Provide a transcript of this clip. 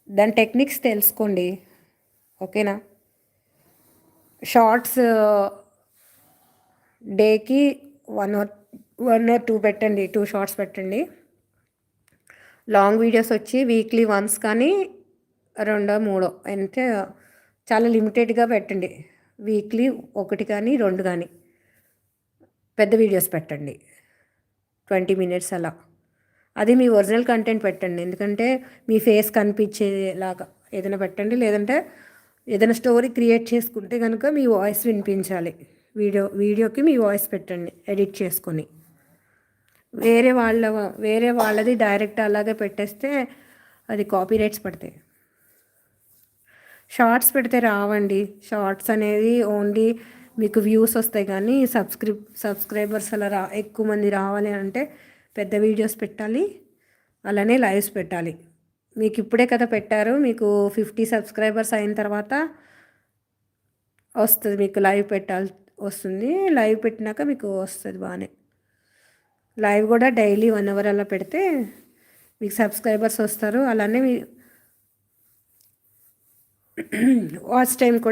దాని టెక్నిక్స్ తెలుసుకోండి, ఓకేనా. షార్ట్స్ డేకి 1 or 2 పెట్టండి, 2 షార్ట్స్ పెట్టండి. లాంగ్ వీడియోస్ వచ్చి వీక్లీ వన్స్ కానీ 2 3 అంటే చాలా లిమిటెడ్గా పెట్టండి. వీక్లీ 1 కానీ 2 కానీ పెద్ద వీడియోస్ పెట్టండి, 20 minutes అలా. అది మీ ఒరిజినల్ కంటెంట్ పెట్టండి, ఎందుకంటే మీ ఫేస్ కనిపించేలాగా ఏదైనా పెట్టండి. లేదంటే ఏదైనా స్టోరీ క్రియేట్ చేసుకుంటే కనుక మీ వాయిస్ వినిపించాలి. వీడియోకి మీ వాయిస్ పెట్టండి ఎడిట్ చేసుకొని. వేరే వాళ్ళది డైరెక్ట్ అలాగే పెట్టేస్తే అది కాపీరైట్స్ పడతాయి. షార్ట్స్ పెడితే రావండి. షార్ట్స్ అనేది ఓన్లీ మీకు వ్యూస్ వస్తాయి, కానీ సబ్స్క్రైబర్స్ అలా ఎక్కువ మంది రావాలి అంటే పెద్ద వీడియోస్ పెట్టాలి, అలానే లైవ్స్ పెట్టాలి. మీకు ఇప్పుడే కదా పెట్టారు, మీకు 50 సబ్స్క్రైబర్స్ అయిన తర్వాత వస్తుంది, మీకు లైవ్ వస్తుంది. లైవ్ పెట్టినాక మీకు వస్తుంది బాగానే. లైవ్ కూడా డైలీ 1 hour అలా పెడితే మీకు సబ్స్క్రైబర్స్ వస్తారు. అలానే మీ వాచ్ టైం కూడా